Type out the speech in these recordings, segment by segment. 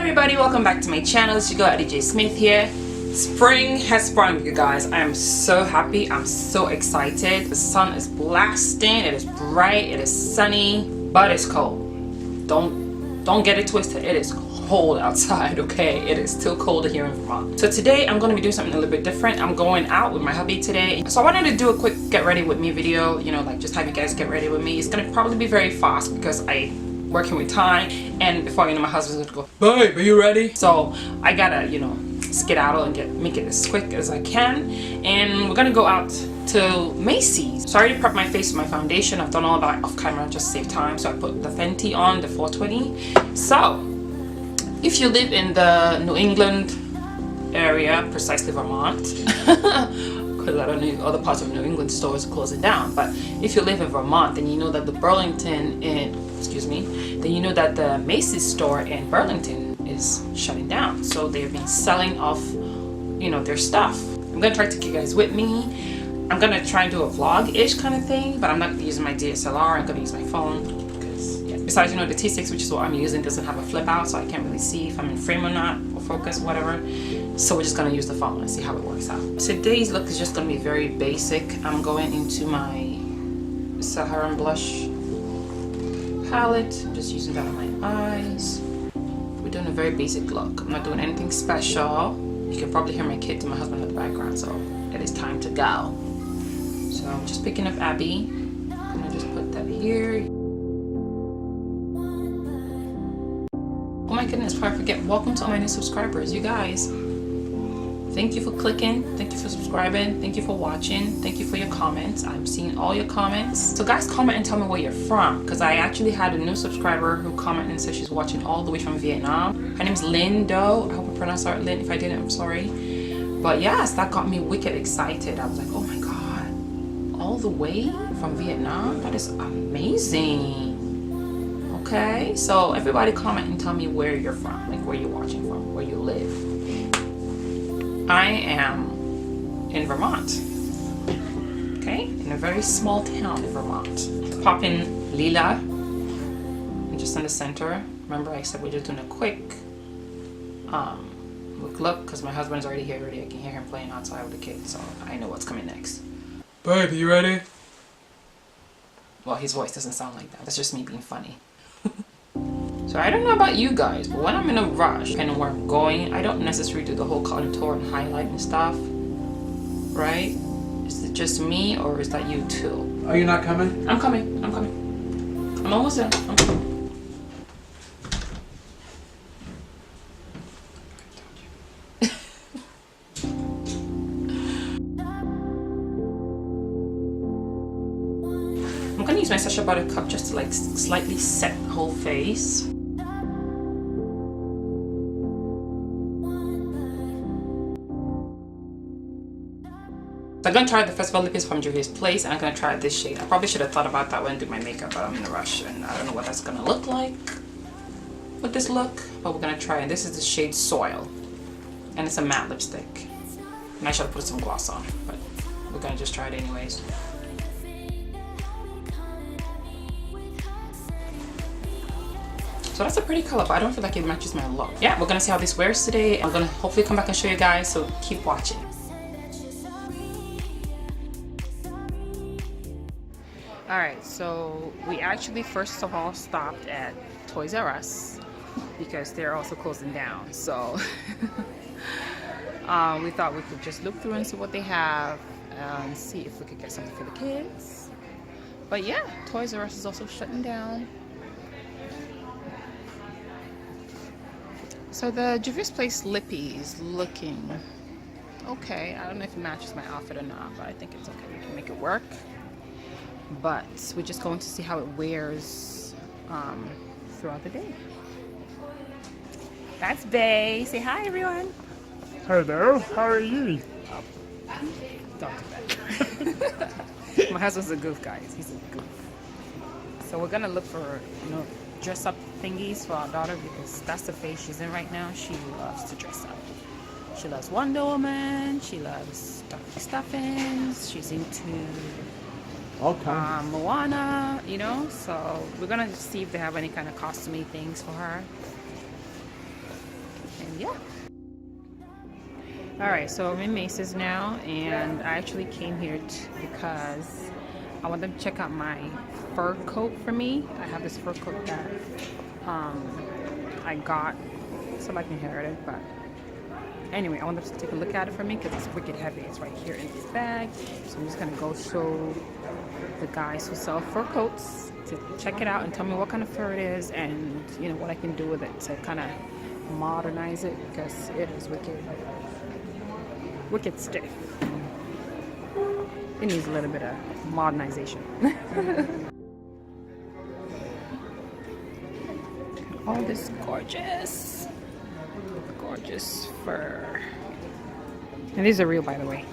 everybody, welcome back to my channel. It's your girl DJ Smith here. Spring has sprung, you guys. I am so happy. I'm so excited. The sun is blasting. It is bright. It is sunny, but it's cold. Don't get it twisted. It is cold outside, okay? It is still cold here in Vermont. So today I'm going to be doing something a little bit different. I'm going out with my hubby today. So I wanted to do a quick get ready with me video, you know, like just have you guys get ready with me. It's going to probably be very fast because I'm working with time, and before you know, my husband's gonna go, babe, are you ready? So I gotta, you know, skedaddle and make it as quick as I can. And we're gonna go out to Macy's. So I already prepped my face with my foundation. I've done all that off camera just to save time. So I put the Fenty on, the 420. So if you live in the New England area, precisely Vermont, because I don't know, other parts of New England stores are closing down, but if you live in Vermont, then you know that the then you know that the Macy's store in Burlington is shutting down. So they've been selling off, you know, their stuff. I'm gonna try to take you guys with me. I'm gonna try and do a vlog-ish kind of thing, but I'm not gonna use my DSLR. I'm gonna use my phone because, yeah. Besides, you know, the T6, which is what I'm using, doesn't have a flip out, so I can't really see if I'm in frame or not, or focus, whatever. So we're just gonna use the phone and see how it works out. Today's look is just gonna be very basic. I'm going into my Saharan blush palette. I'm just using that on my eyes. We're doing a very basic look. I'm not doing anything special. You can probably hear my kids and my husband in the background, so it is time to go. So I'm just picking up Abby. I'm gonna just put that here. Oh my goodness, before I forget, welcome to all my new subscribers, you guys. Thank you for clicking, thank you for subscribing, thank you for watching, thank you for your comments. I'm seeing all your comments. So guys, comment and tell me where you're from, because I actually had a new subscriber who commented and said she's watching all the way from Vietnam. Her name's Lynn Doe. I hope I pronounced her Lynn. If I didn't, I'm sorry. But yes, that got me wicked excited. I was like, oh my god, all the way from Vietnam? That is amazing. Okay, so everybody comment and tell me where you're from, like where you're watching from, where you live. I am in Vermont, okay, in a very small town in Vermont. Pop in Lila, and just in the center. Remember I said we're just doing a quick look because my husband's already here already. I can hear him playing outside with the kids, so I know what's coming next. Babe, you ready? Well, his voice doesn't sound like that. That's just me being funny. So I don't know about you guys, but when I'm in a rush, depending on where I'm going, I don't necessarily do the whole contour and highlight and stuff, right? Is it just me, or is that you too? Are you not coming? I'm coming. I'm almost there. I'm coming. I'm gonna use my Sacha Buttercup just to like slightly set the whole face. So I'm going to try the Festival Lip from Juviasplace, and I'm going to try this shade. I probably should have thought about that when I did my makeup, but I'm in a rush and I don't know what that's going to look like with this look, but we're going to try it. This is the shade Soil, and it's a matte lipstick. And I should have put some gloss on, but we're going to just try it anyways. So that's a pretty color, but I don't feel like it matches my look. Yeah, we're going to see how this wears today. I'm going to hopefully come back and show you guys, so keep watching. Alright, so we actually first of all stopped at Toys R Us because they're also closing down. So we thought we could just look through and see what they have and see if we could get something for the kids. But yeah, Toys R Us is also shutting down. So the Juviasplace Lippy is looking okay. I don't know if it matches my outfit or not, but I think it's okay. We can make it work. But we're just going to see how it wears throughout the day. That's Bay. Say hi, everyone. Hello, how are you? Don't do that. My husband's a goof, guys. He's a goof. So we're gonna look for, you know, dress up thingies for our daughter because that's the phase she's in right now. She loves to dress up. She loves Wonder Woman. She loves Dr. Stuffins. She's into Moana, you know, so we're gonna see if they have any kind of costumey things for her. Yeah. Alright, so I'm in Macy's now, and I actually came here because I want them to check out my fur coat for me. I have this fur coat that I got, so like inherited, but anyway, I want them to take a look at it for me because it's wicked heavy. It's right here in this bag. So I'm just gonna go show the guys who sell fur coats to check it out and tell me what kind of fur it is, and you know what I can do with it to kind of modernize it, because it is wicked stiff. It needs a little bit of modernization. All this gorgeous fur. And these are real, by the way.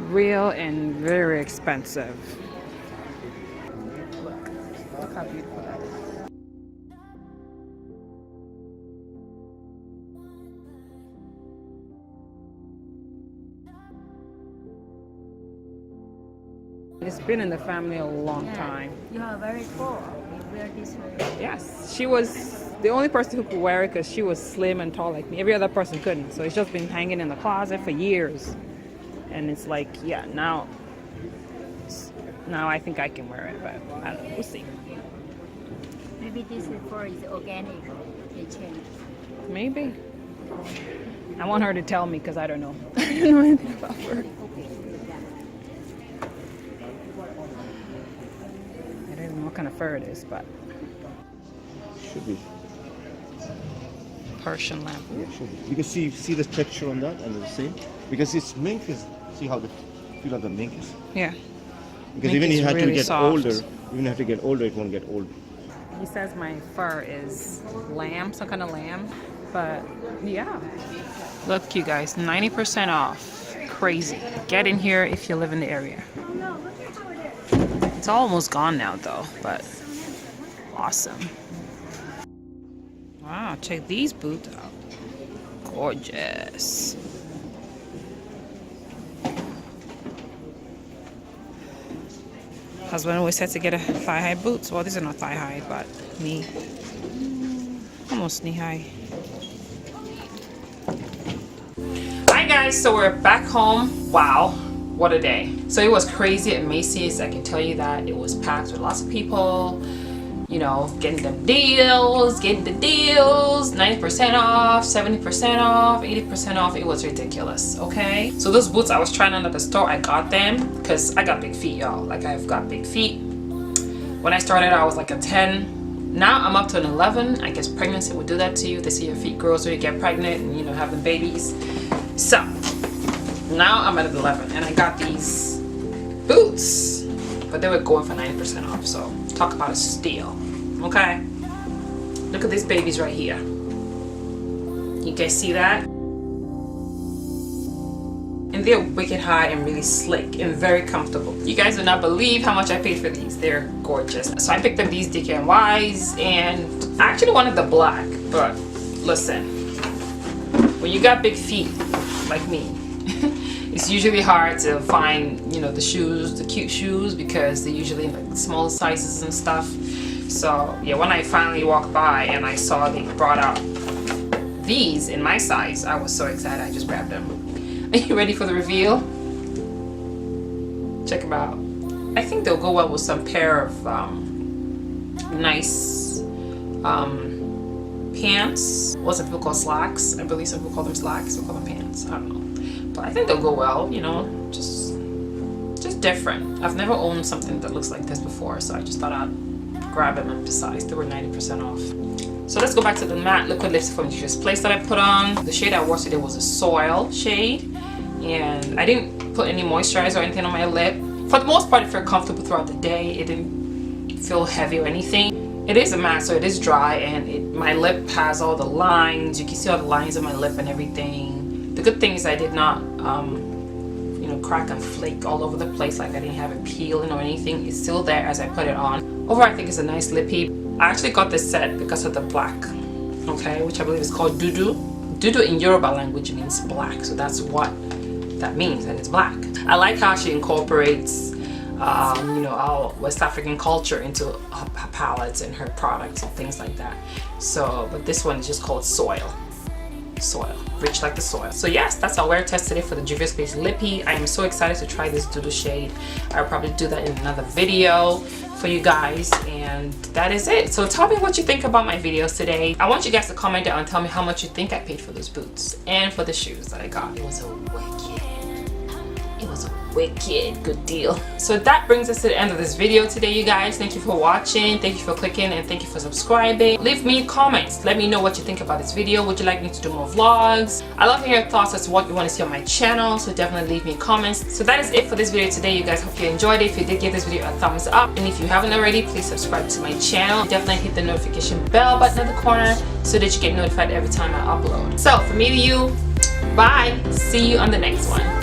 Real and very expensive. Look how beautiful that is. It's been in the family a long time. You are very cool. You wear this way. Yes, she was the only person who could wear it because she was slim and tall like me. Every other person couldn't. So it's just been hanging in the closet for years. And it's like, yeah, now I think I can wear it, but I don't know. We'll see. Maybe this fur is organic. They change. Maybe. I want her to tell me because I don't know. I don't know anything about fur. Okay. Yeah. I don't know what kind of fur it is, but Should be. Persian lamb. Yeah, should be. You can see the texture on that and the same. Because it's mink is, see how the feel of the mink is. Yeah. Because Mink even is you have really to get soft. older, even have to get older, it won't get old. He says my fur is lamb, some kind of lamb, but yeah. Look, you guys, 90% off. Crazy. Get in here if you live in the area. It's almost gone now though, but awesome. Wow, check these boots out. Gorgeous. Husband always said to get a thigh-high boots. Well, these are not thigh-high, but knee. Almost knee-high. Hi guys, so we're back home. Wow, what a day. So it was crazy at Macy's. I can tell you that it was packed with lots of people. You know, getting the deals, 90% off, 70% off, 80% off. It was ridiculous, okay? So those boots I was trying on at the store, I got them because I got big feet, y'all. Like, I've got big feet. When I started, I was like a 10. Now I'm up to an 11. I guess pregnancy would do that to you. They see your feet grow so you get pregnant and, you know, have the babies. So now I'm at an 11 and I got these boots, but they were going for 90% off. So talk about a steal. Okay, look at these babies right here. You guys see that? And they're wicked high and really slick and very comfortable. You guys do not believe how much I paid for these. They're gorgeous. So I picked up these DKNYs, and I actually wanted the black, but listen, when you got big feet like me, it's usually hard to find, you know, the shoes, the cute shoes, because they're usually like small sizes and stuff. So yeah, when I finally walked by and I saw they brought out these in my size, I was so excited. I just grabbed them. Are you ready for the reveal? Check them out. I think they'll go well with some pair of nice pants. What some people call slacks. I believe some people call them slacks. We call them pants. I don't know. But I think they'll go well, you know, just different. I've never owned something that looks like this before, so I just thought I'd grab them and besides they were 90% off. So let's go back to the matte liquid lipstick from Juviasplace that I put on. The shade I wore today was a soil shade, and I didn't put any moisturizer or anything on my lip. For the most part, I felt comfortable throughout the day. It didn't feel heavy or anything. It is a matte, so it is dry, and my lip has all the lines. You can see all the lines on my lip and everything. The good thing is I did not you know, crack and flake all over the place. Like, I didn't have it peeling or anything. It's still there as I put it on. Overall, I think it's a nice lippy. I actually got this set because of the black, okay, which I believe is called dudu. Dudu in Yoruba language means black, so that's what that means, and it's black. I like how she incorporates you know, our West African culture into her palettes and her products and things like that. So, but this one is just called Soil, rich like the soil. So yes, that's our wear test today for the Juviasplace Lippy. I am so excited to try this doodle shade. I'll probably do that in another video for you guys, and that is it. So tell me what you think about my videos today. I want you guys to comment down and tell me how much you think I paid for those boots and for the shoes that I got. It was a wicked good deal. So that brings us to the end of this video today, you guys. Thank you for watching, thank you for clicking, and thank you for subscribing. Leave me comments, let me know what you think about this video. Would you like me to do more vlogs? I love to hear your thoughts as to what you want to see on my channel, so definitely leave me comments. So that is it for this video today, you guys. Hope you enjoyed it. If you did, give this video a thumbs up, and if you haven't already, please subscribe to my channel. Definitely hit the notification bell button in the corner so that you get notified every time I upload. So from me to you, bye. See you on the next one.